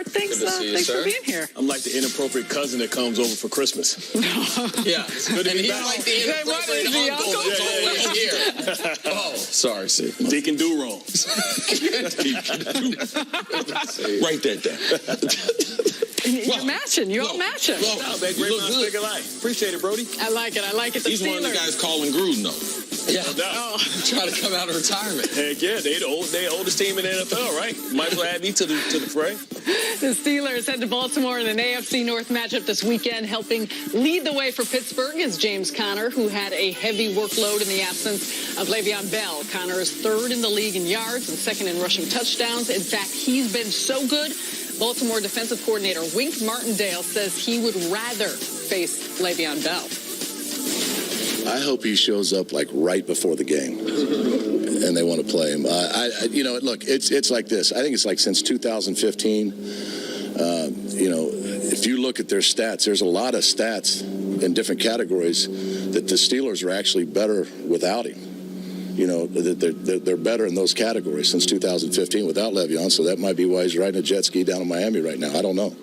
Bart. Thanks for being here. I'm like the inappropriate cousin that comes over for Christmas. Yeah. It's good to be back. Like the inappropriate uncle that's always here. Oh, sorry, Steve. Deacon do wrong. Write that down. You're matching. You're all matching. No, man, great minds think alike. Appreciate it, Brody. I like it. I like it. He's one of the guys calling Gruden, though. Yeah. No doubt. Trying to come out of retirement. Heck yeah, they the oldest team in the NFL, right? Might as well add me to the fray. The Steelers head to Baltimore in an AFC North matchup this weekend. Helping lead the way for Pittsburgh is James Conner, who had a heavy workload in the absence of Le'Veon Bell. Conner is third in the league in yards and second in rushing touchdowns. In fact, he's been so good, Baltimore defensive coordinator Wink Martindale says he would rather face Le'Veon Bell. I hope he shows up like right before the game, and they want to play him. Look, it's like this. I think it's like since 2015. If you look at their stats, there's a lot of stats in different categories that the Steelers are actually better without him. They're better in those categories since 2015 without Le'Veon. So that might be why he's riding a jet ski down in Miami right now. I don't know.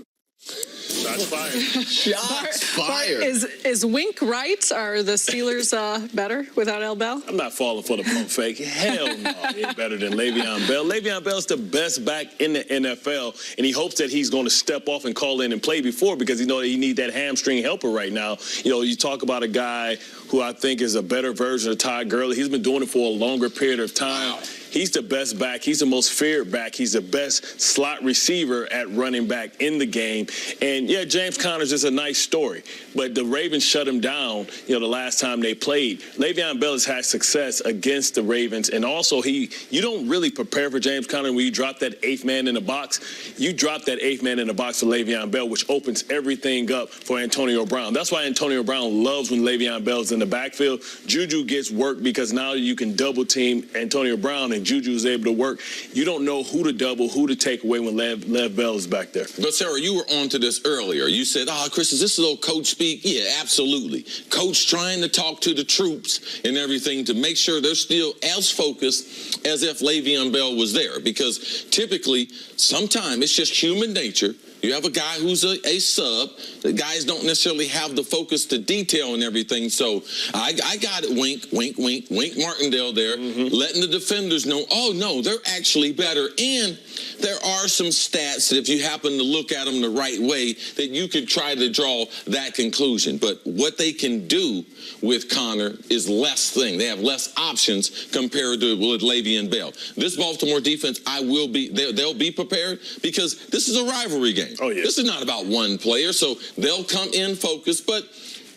Shots fired. Shots fired. Is Wink right? Are the Steelers better without L. Bell? I'm not falling for the pump fake. Hell no, he ain't better than Le'Veon Bell. Le'Veon Bell's the best back in the NFL, and he hopes that he's going to step off and call in and play before because he knows he needs that hamstring helper right now. You talk about a guy who I think is a better version of Todd Gurley. He's been doing it for a longer period of time. Wow. He's the best back. He's the most feared back. He's the best slot receiver at running back in the game. And, yeah, James Conner's is a nice story. But the Ravens shut him down, the last time they played. Le'Veon Bell has had success against the Ravens. And also, you don't really prepare for James Conner when you drop that eighth man in the box. You drop that eighth man in the box for Le'Veon Bell, which opens everything up for Antonio Brown. That's why Antonio Brown loves when Le'Veon Bell's in the backfield. Juju gets work because now you can double team Antonio Brown and Juju is able to work. You don't know who to double, who to take away when Lev Bell is back there. But, Sarah, you were on to this earlier. You said, Chris, is this a little coach speak? Yeah, absolutely. Coach trying to talk to the troops and everything to make sure they're still as focused as if Le'Veon Bell was there. Because typically, sometimes it's just human nature. You have a guy who's a sub. The guys don't necessarily have the focus to detail and everything. So I got it, Wink Martindale there, letting the defenders know, oh, no, they're actually better. And there are some stats that if you happen to look at them the right way, that you could try to draw that conclusion. But what they can do with Conner is less thing. They have less options compared to with Le'Veon Bell. This Baltimore defense, they'll be prepared because this is a rivalry game. Oh, yeah. This is not about one player, so they'll come in focused. But,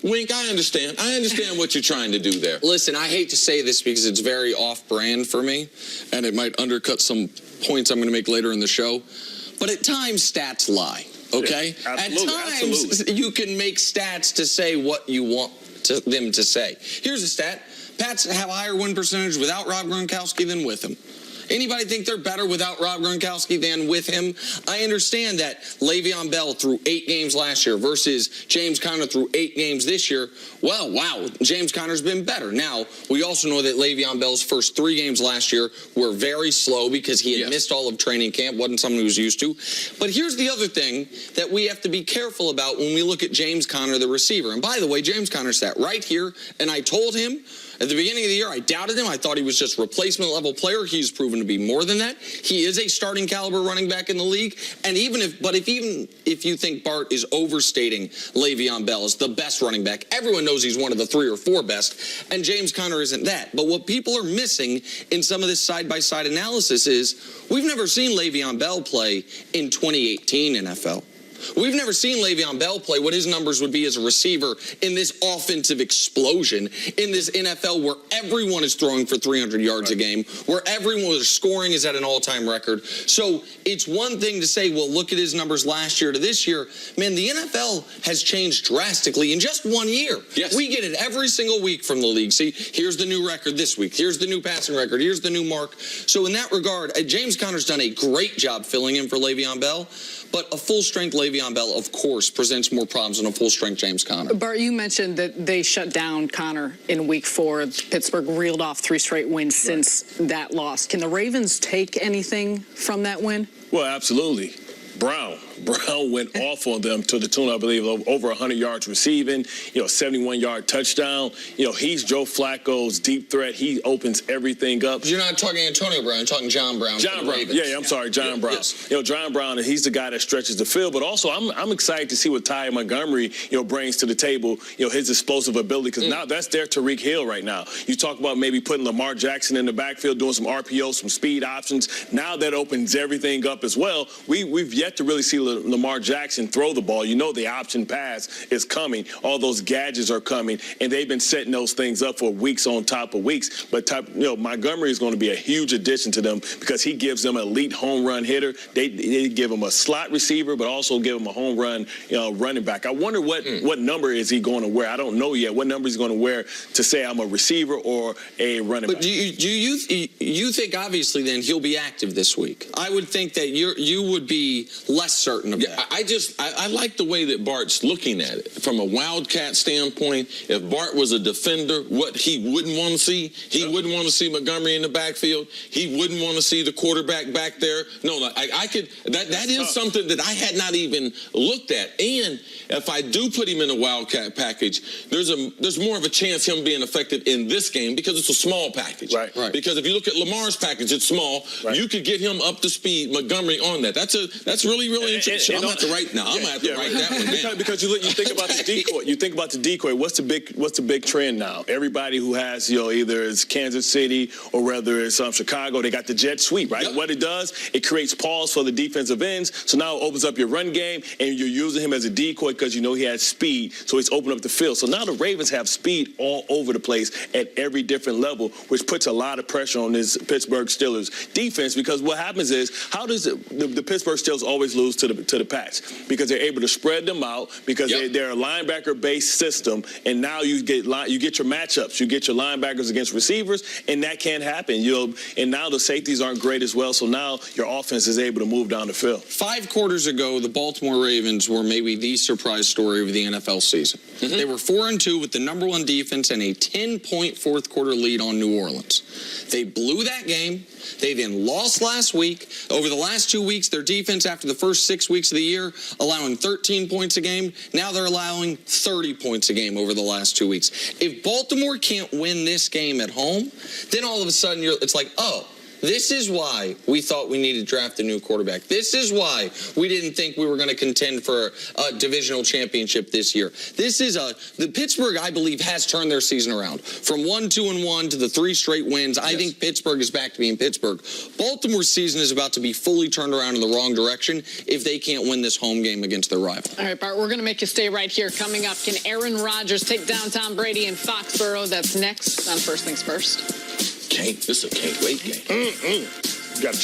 Wink, I understand. I understand what you're trying to do there. Listen, I hate to say this because it's very off-brand for me, and it might undercut some points I'm going to make later in the show. But at times, stats lie, okay? Yeah, absolutely, at times, you can make stats to say what you want them to say. Here's a stat. Pats have a higher win percentage without Rob Gronkowski than with him. Anybody think they're better without Rob Gronkowski than with him? I understand that Le'Veon Bell threw 8 games last year versus James Conner threw 8 games this year. Well, wow, James Conner's been better. Now, we also know that Le'Veon Bell's first 3 games last year were very slow because he had missed all of training camp, wasn't someone who was used to. But here's the other thing that we have to be careful about when we look at James Conner, the receiver. And by the way, James Conner sat right here, and I told him at the beginning of the year, I doubted him. I thought he was just replacement-level player. He's proven to be more than that. He is a starting caliber running back in the league. And even if you think Bart is overstating Le'Veon Bell as the best running back, everyone knows he's one of the 3 or 4 best, and James Conner isn't that. But what people are missing in some of this side-by-side analysis is we've never seen Le'Veon Bell play in 2018 NFL. We've never seen Le'Veon Bell play what his numbers would be as a receiver in this offensive explosion, in this NFL where everyone is throwing for 300 yards a game, where everyone is scoring is at an all-time record. So it's one thing to say, well, look at his numbers last year to this year. Man, the NFL has changed drastically in just 1 year. Yes. We get it every single week from the league. See, here's the new record this week. Here's the new passing record. Here's the new mark. So in that regard, James Conner's done a great job filling in for Le'Veon Bell. But a full-strength Le'Veon Bell, of course, presents more problems than a full-strength James Conner. Bart, you mentioned that they shut down Conner in Week 4. Pittsburgh reeled off 3 straight wins since that loss. Can the Ravens take anything from that win? Well, absolutely. Brown went off on them to the tune, I believe, of over 100 yards receiving, 71-yard touchdown. He's Joe Flacco's deep threat. He opens everything up. You're not talking Antonio Brown. You're talking John Brown. John Brown. Yeah, I'm sorry, John Brown. Yes. John Brown, he's the guy that stretches the field. But also, I'm excited to see what Ty Montgomery, brings to the table, his explosive ability, because now that's their Tariq Hill right now. You talk about maybe putting Lamar Jackson in the backfield, doing some RPO, some speed options. Now that opens everything up as well. We've yet to really see Lamar Jackson throw the ball. The option pass is coming. All those gadgets are coming, and they've been setting those things up for weeks on top of weeks. But Montgomery is going to be a huge addition to them because he gives them an elite home run hitter. They give him a slot receiver, but also give him a home run running back. I wonder what number is he going to wear. I don't know yet what number he's going to wear to say I'm a receiver or a running back. But do you think obviously then he'll be active this week? I would think that you would be less certain of that. I like the way that Bart's looking at it. From a Wildcat standpoint, if Bart was a defender, what he wouldn't want to see, he wouldn't want to see Montgomery in the backfield. He wouldn't want to see the quarterback back there. No, that is something that I had not even looked at. And if I do put him in a Wildcat package, there's more of a chance him being effective in this game because it's a small package. Right. Because if you look at Lamar's package, it's small. Right. You could get him up to speed, Montgomery on that. That's really, really interesting. I'm going to have to write now. I'm going to have to write that one down. Because you think about the decoy. You think about the decoy. What's the big trend now? Everybody who has, either it's Kansas City or whether it's Chicago, they got the jet sweep, right? Yep. What it does, it creates pause for the defensive ends. So now it opens up your run game, and you're using him as a decoy because he has speed. So he's opened up the field. So now the Ravens have speed all over the place at every different level, which puts a lot of pressure on this Pittsburgh Steelers defense. Because what happens is, how does the Pittsburgh Steelers always lose to the Pats? Because they're able to spread them out because they're a linebacker-based system, and now you get your matchups. You get your linebackers against receivers, and that can't happen. And now the safeties aren't great as well, so now your offense is able to move down the field. 5 quarters ago, the Baltimore Ravens were maybe the surprise story of the NFL season. They were 4-2 with the #1 defense and a 10-point fourth-quarter lead on New Orleans. They blew that game. They then lost last week. Over the last 2 weeks, their defense, after the first 6 weeks of the year, allowing 13 points a game. Now they're allowing 30 points a game over the last 2 weeks. If Baltimore can't win this game at home, then all of a sudden it's like, oh, this is why we thought we needed to draft a new quarterback. This is why we didn't think we were going to contend for a divisional championship this year. The Pittsburgh, I believe, has turned their season around. From 1-2-1 to the 3 straight wins, I think Pittsburgh is back to being Pittsburgh. Baltimore's season is about to be fully turned around in the wrong direction if they can't win this home game against their rival. All right, Bart, we're going to make you stay right here. Coming up, can Aaron Rodgers take down Tom Brady in Foxborough? That's next on First Things First. This is a can't wait game. Got